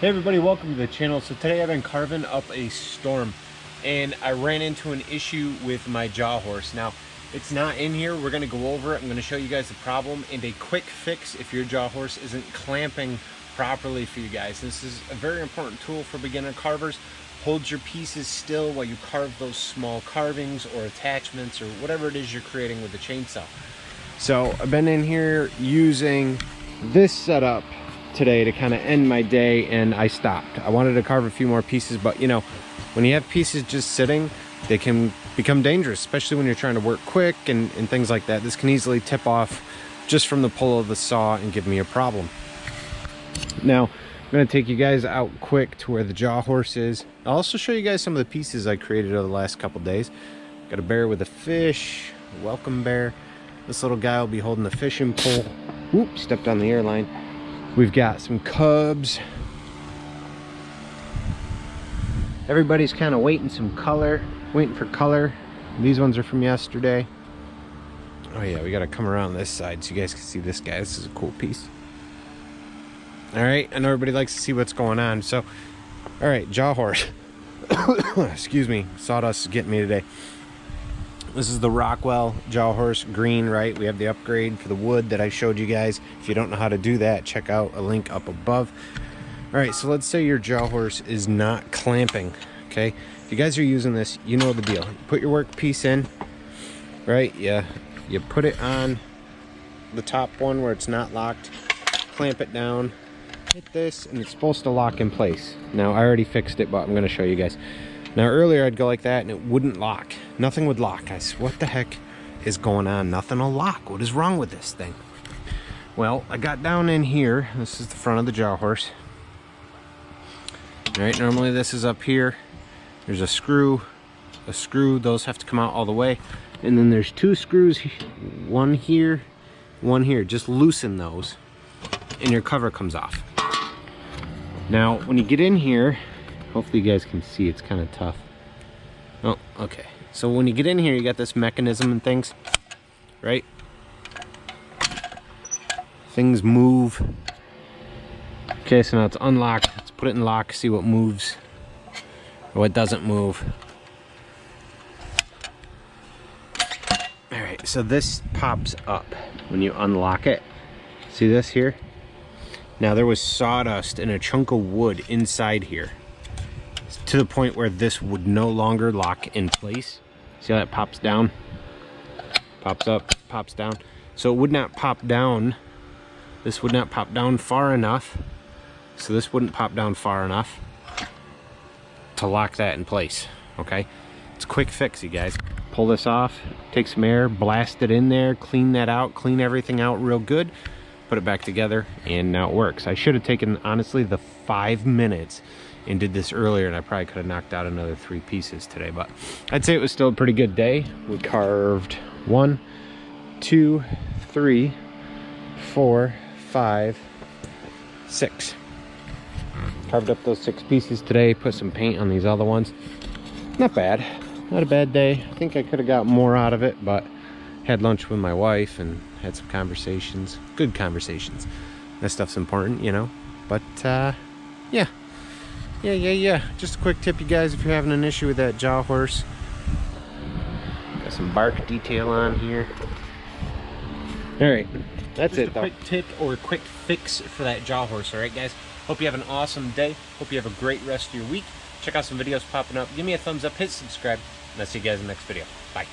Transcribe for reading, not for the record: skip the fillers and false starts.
Hey everybody, welcome to the channel. So today I've been carving up a storm and I ran into an issue with my Jawhorse. Now it's not in here, we're going to go over it. I'm going to show you guys the problem and a quick fix if your Jawhorse isn't clamping properly for you guys. This is a very important tool for beginner carvers. Hold your pieces still while you carve those small carvings or attachments or whatever it is you're creating with the chainsaw. So I've been in here using this setup today to kind of end my day, and I stopped. I wanted to carve a few more pieces, but you know, when you have pieces just sitting, they can become dangerous, especially when you're trying to work quick and things like that. This can easily tip off just from the pull of the saw and give me a problem. Now I'm going to take you guys out quick to where the Jawhorse is. I'll also show you guys some of the pieces I created over the last couple days. Got a bear with a fish, a welcome bear. This little guy will be holding the fishing pole. Whoop, stepped on the airline. We've got some cubs. Everybody's kind of waiting for color. These ones are from yesterday. Oh yeah, we got to come around this side so you guys can see this guy. This is a cool piece. All right, I know everybody likes to see what's going on. So, all right, Jawhorse. Excuse me, sawdust is getting me today. This is the Rockwell Jawhorse green, right? We have the upgrade for the wood that I showed you guys. If you don't know how to do that, check out a link up above. All right, so let's say your Jawhorse is not clamping, okay? If you guys are using this, you know the deal. You put your work piece in, right? You put it on the top one where it's not locked, clamp it down, hit this, and it's supposed to lock in place. Now, I already fixed it, but I'm gonna show you guys. Now earlier I'd go like that and it wouldn't lock. Nothing would lock. I said, what the heck is going on? Nothing will lock. What is wrong with this thing? Well, I got down in here. This is the front of the Jawhorse. All right, normally this is up here. There's a screw, those have to come out all the way. And then there's two screws, one here, one here. Just loosen those and your cover comes off. Now, when you get in here, hopefully you guys can see, it's kind of tough. Oh, okay. So when you get in here, you got this mechanism and things, right? Things move. Okay, so now it's unlocked. Let's put it in lock, see what moves or what doesn't move. All right, so this pops up when you unlock it. See this here? Now there was sawdust and a chunk of wood inside here, to the point where this would no longer lock in place. See how that pops down? Pops up, pops down. So it would not pop down. This would not pop down far enough. So this wouldn't pop down far enough to lock that in place, okay? It's a quick fix, you guys. Pull this off, take some air, blast it in there, clean that out, clean everything out real good, put it back together, and now it works. I should have taken, honestly, the 5 minutes and did this earlier, and I probably could have knocked out another 3 pieces today, but I'd say it was still a pretty good day. We carved 1, 2, 3, 4, 5, 6. Carved up those 6 pieces today, put some paint on these other ones. Not bad, not a bad day. I think I could have got more out of it, but had lunch with my wife and had some conversations, good conversations. That stuff's important, you know, but yeah. Just a quick tip, you guys, if you're having an issue with that Jawhorse. Got some bark detail on here. All right, that's it. Just a quick tip or a quick fix for that Jawhorse. All right, guys. Hope you have an awesome day. Hope you have a great rest of your week. Check out some videos popping up. Give me a thumbs up, hit subscribe, and I'll see you guys in the next video. Bye.